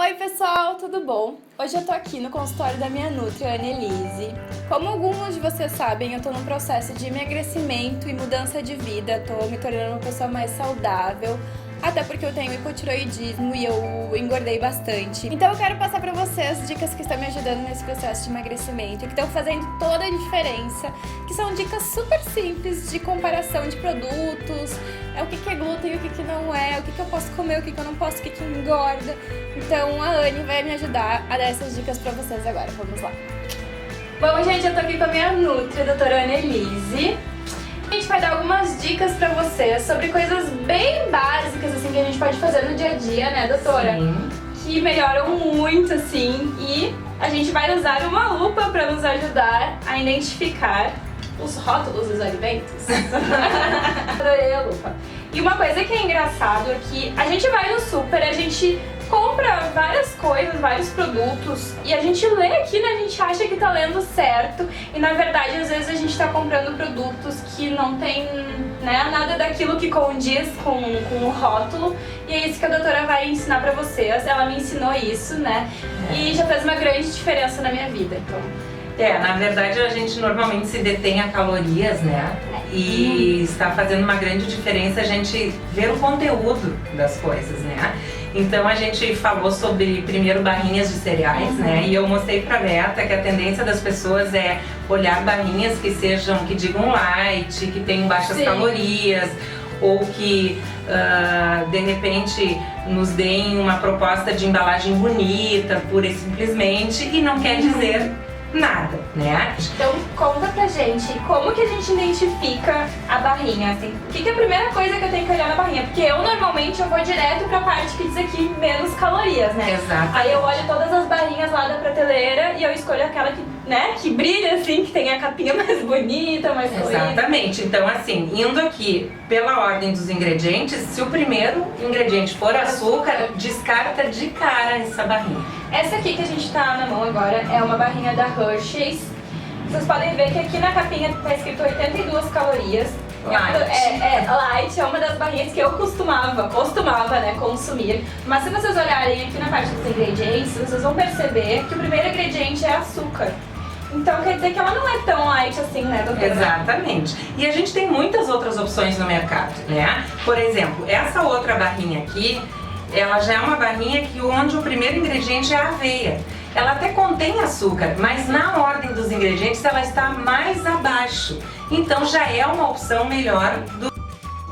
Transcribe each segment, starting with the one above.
Oi pessoal, tudo bom? Hoje eu tô aqui no consultório da minha nutri, a Annelise. Como alguns de vocês sabem, eu tô num processo de emagrecimento e mudança de vida, tô me tornando uma pessoa mais saudável, até porque eu tenho hipotiroidismo e eu engordei bastante. Então eu quero passar pra vocês dicas que estão me ajudando nesse processo de emagrecimento e que estão fazendo toda a diferença, que são dicas super simples de comparação de produtos, o que é glúten, o que não é, o que eu posso comer, o que eu não posso, o que engorda. Então a Anne vai me ajudar a dar essas dicas pra vocês agora, vamos lá. Bom, gente, eu tô aqui com a minha nutri, a doutora Annelise. A gente vai dar algumas dicas pra vocês sobre coisas bem básicas, assim, que a gente pode fazer no dia a dia, né, doutora? Sim. Que melhoram muito, assim, e a gente vai usar uma lupa pra nos ajudar a identificar os rótulos dos alimentos. Adorei a lupa. E uma coisa que é engraçado é que a gente vai no super, a gente compra várias coisas, vários produtos e a gente lê aquilo, a gente acha que tá lendo certo e na verdade às vezes a gente tá comprando produtos que não tem, né, nada daquilo que condiz com o rótulo, e é isso que a doutora vai ensinar pra vocês. Ela me ensinou isso, né, e já fez uma grande diferença na minha vida, então... na verdade a gente normalmente se detém a calorias, né? E está fazendo uma grande diferença a gente ver o conteúdo das coisas, né? Então a gente falou sobre primeiro barrinhas de cereais, né? E eu mostrei pra Beta que a tendência das pessoas é olhar barrinhas que digam light, que tenham baixas calorias, ou que de repente nos deem uma proposta de embalagem bonita, pura e simplesmente, e não quer dizer nada, né? Então conta pra gente como que a gente identifica a barrinha, assim, o que é a primeira coisa que eu tenho que olhar na barrinha? Porque eu normalmente vou direto pra parte que diz aqui menos calorias, né? Exato. Aí eu olho todas as barrinhas lá da prateleira e eu escolho aquela que, né, que brilha assim, que tem a capinha mais bonita, mais colorida. Exatamente. Então assim, indo aqui pela ordem dos ingredientes, se o primeiro ingrediente for açúcar, descarta de cara essa barrinha. Essa aqui que a gente tá na mão agora é uma barrinha da Hershey's. Vocês podem ver que aqui na capinha tá escrito 82 calorias. Light. Light é uma das barrinhas que eu costumava, né, consumir. Mas se vocês olharem aqui na parte dos ingredientes, vocês vão perceber que o primeiro ingrediente é açúcar. Então quer dizer que ela não é tão light assim, né, doutora? Exatamente. E a gente tem muitas outras opções no mercado, né? Por exemplo, essa outra barrinha aqui, ela já é uma barrinha onde o primeiro ingrediente é a aveia. Ela até contém açúcar, mas na ordem dos ingredientes ela está mais abaixo. Então já é uma opção melhor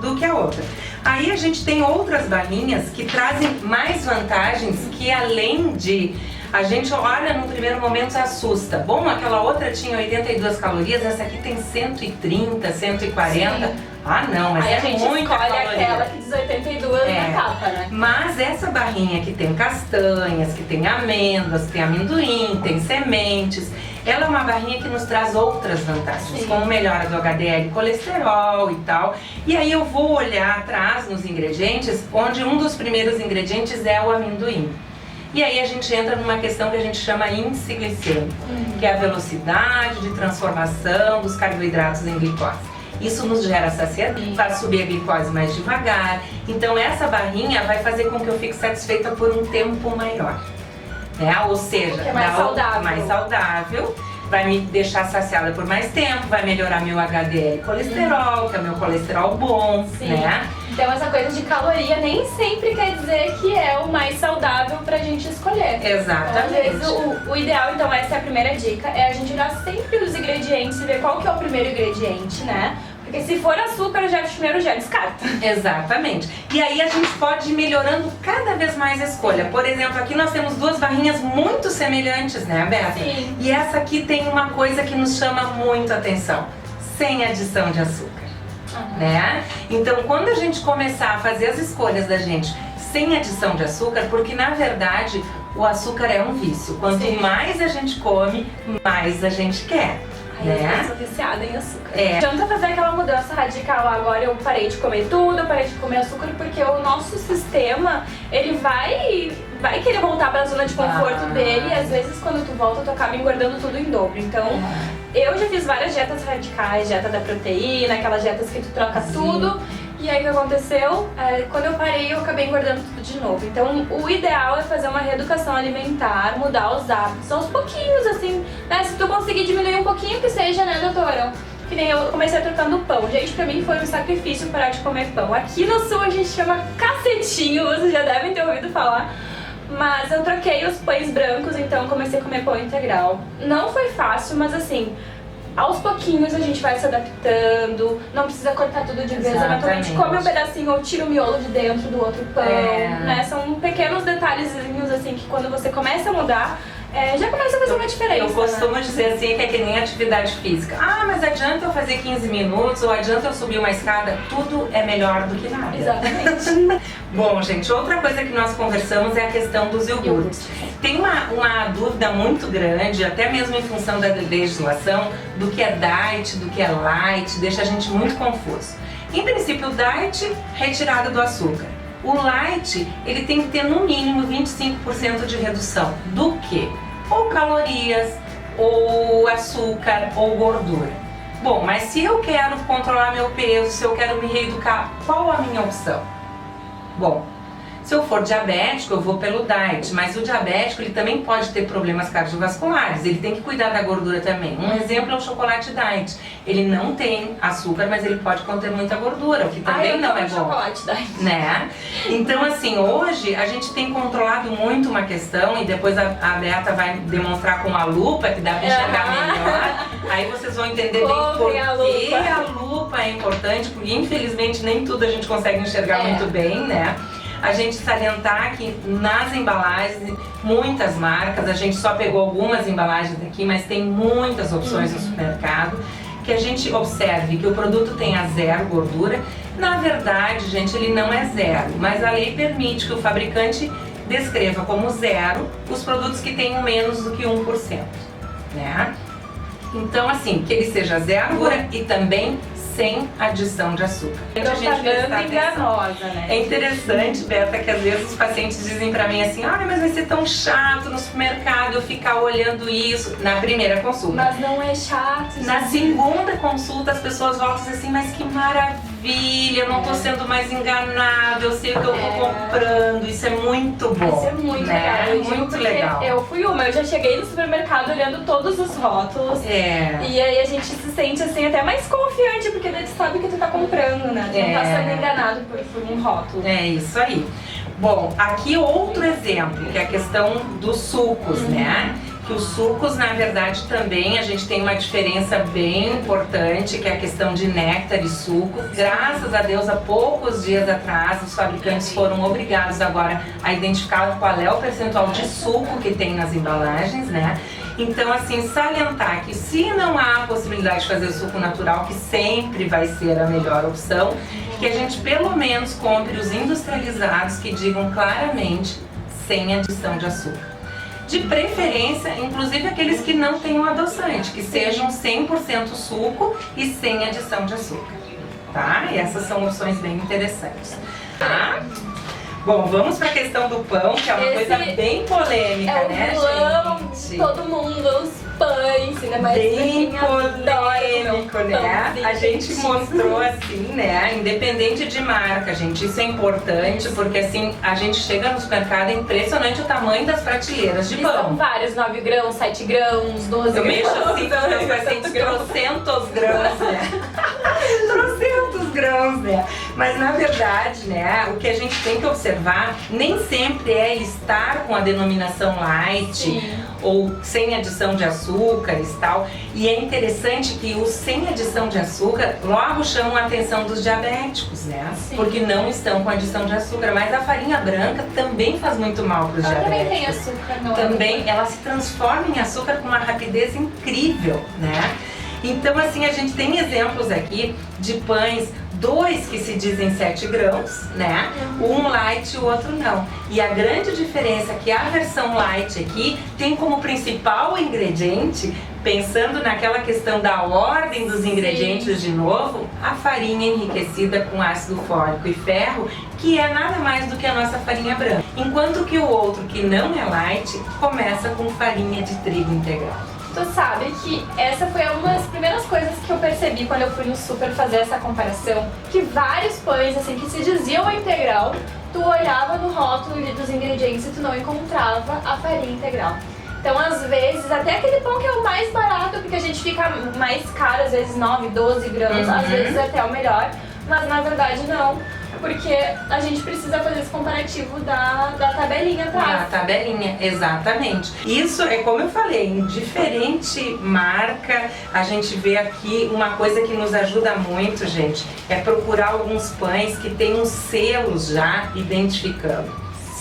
do que a outra. Aí a gente tem outras barrinhas que trazem mais vantagens, que além de... a gente olha no primeiro momento e assusta. Bom, aquela outra tinha 82 calorias, essa aqui tem 130, 140. Sim. Ah não, mas aí é a gente muita escolhe caloria. Aquela que diz 82 na capa, né? Mas essa barrinha que tem castanhas, que tem amêndoas, tem amendoim, tem sementes, ela é uma barrinha que nos traz outras vantagens, como melhora do HDL, colesterol e tal. E aí eu vou olhar atrás nos ingredientes, onde um dos primeiros ingredientes é o amendoim. E aí a gente entra numa questão que a gente chama índice glicêmico, que é a velocidade de transformação dos carboidratos em glicose. Isso nos gera saciedade, faz subir a glicose mais devagar. Então essa barrinha vai fazer com que eu fique satisfeita por um tempo maior, né? Ou seja, é mais saudável, vai me deixar saciada por mais tempo, vai melhorar meu HDL colesterol, que é meu colesterol bom, né? Então essa coisa de caloria nem sempre quer dizer que é o mais saudável pra gente escolher. Exatamente. Então, às vezes o ideal, então essa é a primeira dica, é a gente olhar sempre os ingredientes e ver qual que é o primeiro ingrediente, né? Porque se for açúcar, já primeiro já descarta. Exatamente. E aí a gente pode ir melhorando cada vez mais a escolha. Por exemplo, aqui nós temos duas barrinhas muito semelhantes, né, Beta? Sim. E essa aqui tem uma coisa que nos chama muito a atenção: sem adição de açúcar. Né? Então quando a gente começar a fazer as escolhas da gente sem adição de açúcar, porque na verdade o açúcar é um vício. Quanto mais a gente come, mais a gente quer. Eu sou viciada em açúcar. Não adianta fazer aquela mudança radical, agora eu parei de comer tudo, eu parei de comer açúcar, porque o nosso sistema, ele vai querer voltar pra zona de conforto dele, e às vezes quando tu volta, tu acaba engordando tudo em dobro. Então, eu já fiz várias dietas radicais, dieta da proteína, aquelas dietas que tu troca tudo, e E aí o que aconteceu? Quando eu parei, eu acabei engordando tudo de novo. Então o ideal é fazer uma reeducação alimentar, mudar os hábitos aos pouquinhos, assim, né? Se tu conseguir diminuir um pouquinho que seja, né, doutora? Que nem eu comecei trocando pão. Gente, pra mim foi um sacrifício parar de comer pão. Aqui no sul a gente chama cacetinho, vocês já devem ter ouvido falar. Mas eu troquei os pães brancos, então comecei a comer pão integral. Não foi fácil, mas assim, aos pouquinhos a gente vai se adaptando, não precisa cortar tudo de vez, eventualmente come um pedacinho ou tira o miolo de dentro do outro pão, né? São pequenos detalhezinhos assim que quando você começa a mudar, já começa a fazer uma diferença. Eu costumo dizer assim que é que nem atividade física. Ah, mas adianta eu fazer 15 minutos ou adianta eu subir uma escada? Tudo é melhor do que nada. Exatamente. Bom, gente, outra coisa que nós conversamos é a questão dos iogurtes. Tem uma dúvida muito grande, até mesmo em função da legislação, do que é diet, do que é light, deixa a gente muito confuso. Em princípio, o diet, retirada do açúcar. O light, ele tem que ter no mínimo 25% de redução. Do que? Ou calorias, ou açúcar, ou gordura. Bom, mas se eu quero controlar meu peso, se eu quero me reeducar, qual a minha opção? Bom, se eu for diabético, eu vou pelo diet, mas o diabético ele também pode ter problemas cardiovasculares, ele tem que cuidar da gordura também. Um exemplo é o chocolate diet. Ele não tem açúcar, mas ele pode conter muita gordura, o que também não é bom. Chocolate diet. Né? Então assim, hoje a gente tem controlado muito uma questão, e depois a Beata vai demonstrar com a lupa, que dá pra enxergar melhor. Aí vocês vão entender bem por que a lupa é importante, porque infelizmente nem tudo a gente consegue enxergar muito bem, né? A gente salientar que nas embalagens, muitas marcas, a gente só pegou algumas embalagens aqui, mas tem muitas opções no supermercado, que a gente observe que o produto tenha zero gordura. Na verdade, gente, ele não é zero, mas a lei permite que o fabricante descreva como zero os produtos que tenham menos do que 1%, né? Então, assim, que ele seja zero gordura e também sem adição de açúcar. Propaganda enganosa, né? É interessante, Beta, que às vezes os pacientes dizem pra mim assim: ah, mas vai ser tão chato no supermercado eu ficar olhando isso na primeira consulta. Mas não é chato. Na segunda consulta as pessoas voltam assim: mas que maravilha, eu não tô sendo mais enganada, eu sei o que eu tô comprando, isso é muito bom. Isso é muito né? legal. Muito legal. Eu fui eu já cheguei no supermercado olhando todos os rótulos. E aí a gente se sente assim até mais confiante, porque daí tu sabe que tu tá comprando, né? Tu não tá sendo enganado por um rótulo. É isso aí. Bom, aqui outro exemplo, que é a questão dos sucos, né? Que os sucos, na verdade, também a gente tem uma diferença bem importante, que é a questão de néctar e suco. Graças a Deus, há poucos dias atrás, os fabricantes foram obrigados agora a identificar qual é o percentual de suco que tem nas embalagens, né? Então, assim, salientar que se não há a possibilidade de fazer o suco natural, que sempre vai ser a melhor opção, que a gente pelo menos compre os industrializados que digam claramente sem adição de açúcar. De preferência, inclusive aqueles que não tenham adoçante, que sejam 100% suco e sem adição de açúcar, tá? E essas são opções bem interessantes, tá? Bom, vamos para a questão do pão, que é uma coisa bem polêmica, né, gente? Todo mundo, os pães, ainda mais bem polêmico, né? A gente mostrou assim, né? Independente de marca, gente, isso é importante, porque assim, a gente chega no supermercado, é impressionante o tamanho das prateleiras de pão. São vários, 9 grãos, 7 grãos, 12 grãos. Eu mexo assim com meus pacientes, trocentos grãos, né? Trocentos grãos, né? Mas na verdade, né, o que a gente tem que observar nem sempre é estar com a denominação light ou sem adição de açúcares e tal. E é interessante que os sem adição de açúcar logo chamam a atenção dos diabéticos, né? Porque não estão com adição de açúcar. Mas a farinha branca também faz muito mal para os diabéticos. Também tem açúcar, não? Também, ela se transforma em açúcar com uma rapidez incrível, né? Então, assim, a gente tem exemplos aqui de pães, 2 que se dizem 7 grãos, né? Um light e o outro não. E a grande diferença é que a versão light aqui tem como principal ingrediente, pensando naquela questão da ordem dos ingredientes de novo, a farinha enriquecida com ácido fólico e ferro, que é nada mais do que a nossa farinha branca. Enquanto que o outro, que não é light, começa com farinha de trigo integral. tu sabe que essa foi uma das primeiras coisas que eu percebi quando eu fui no super fazer essa comparação, que vários pães, assim, que se diziam integral, tu olhava no rótulo dos ingredientes e tu não encontrava a farinha integral. Então, às vezes, até aquele pão que é o mais barato, porque a gente fica mais caro, às vezes 9, 12 gramas, às vezes até o melhor, mas na verdade não, porque a gente precisa fazer esse comparativo da tabelinha atrás. A tabelinha, exatamente. Isso é como eu falei, em diferente marca, a gente vê aqui uma coisa que nos ajuda muito, gente, é procurar alguns pães que tem os selos já identificando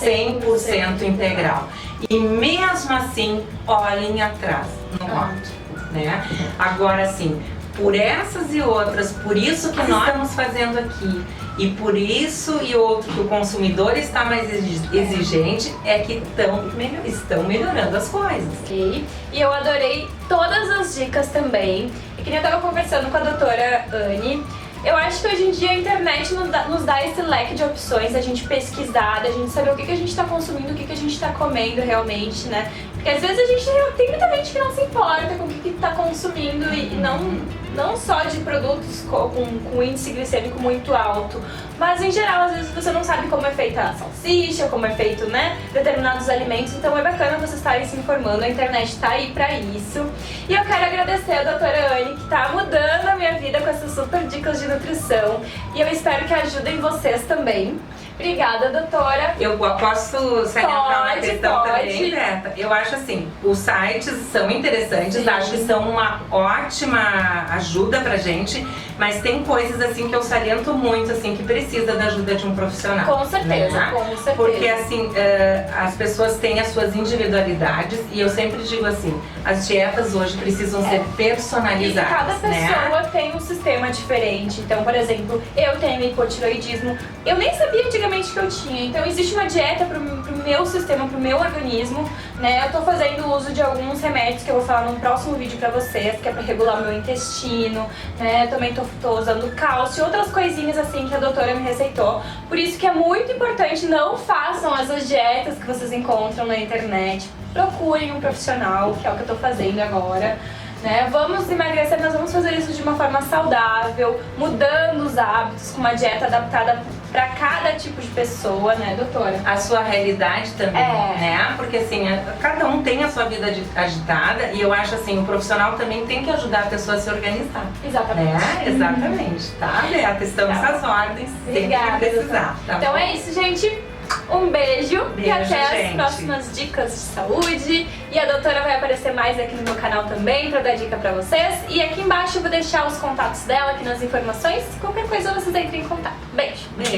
100% integral. E mesmo assim, olhem atrás no rótulo, né? Agora sim, por essas e outras, por isso que nós estamos fazendo aqui e por isso e outro que o consumidor está mais exigente, é que estão melhorando as coisas. E eu adorei todas as dicas também. E que nem eu estava conversando com a doutora Anne, eu acho que hoje em dia a internet nos dá esse leque de opções, da gente pesquisar, da gente saber o que a gente está consumindo, o que a gente está comendo realmente, né? Porque às vezes a gente tem muita gente que não se importa com o que está consumindo e não só de produtos com índice glicêmico muito alto, mas em geral às vezes você não sabe como é feita a salsicha, como é feito, né, determinados alimentos, então é bacana vocês estarem se informando, a internet está aí para isso. E eu quero agradecer a doutora Anne, que está mudando a minha vida com essas super dicas de nutrição e eu espero que ajudem vocês também. Obrigada, doutora. Eu posso salientar uma questão também, Beta? Eu acho assim, os sites são interessantes, acho que são uma ótima ajuda pra gente, mas tem coisas assim que eu saliento muito, assim, que precisa da ajuda de um profissional. Com certeza, né? com certeza. Porque assim, as pessoas têm as suas individualidades e eu sempre digo assim, as dietas hoje precisam ser personalizadas. E cada pessoa né? tem um sistema diferente. Então, por exemplo, eu tenho hipotiroidismo. Eu nem sabia antigamente que eu tinha. Então, existe uma dieta pro meu sistema, pro meu organismo, né? Eu tô fazendo uso de alguns remédios que eu vou falar num próximo vídeo pra vocês, que é pra regular o meu intestino, né? Eu também tô usando cálcio e outras coisinhas assim que a doutora me receitou. Por isso que é muito importante, não façam essas dietas que vocês encontram na internet. Procurem um profissional, que é o que eu tô fazendo agora. Né? Vamos emagrecer, mas vamos fazer isso de uma forma saudável, mudando os hábitos, com uma dieta adaptada para cada tipo de pessoa, né, doutora? A sua realidade também, né? Porque assim, cada um tem a sua vida agitada e eu acho assim, o profissional também tem que ajudar a pessoa a se organizar. Exatamente. Né? Exatamente, tá, Beata? Estamos às ordens, Obrigada, sempre que precisar. Tá então bom? É isso, gente. Um beijo e até gente. as próximas dicas de saúde. E a doutora vai aparecer mais aqui no meu canal também pra dar dica pra vocês. E aqui embaixo eu vou deixar os contatos dela aqui nas informações. Qualquer coisa vocês entrem em contato. Beijo!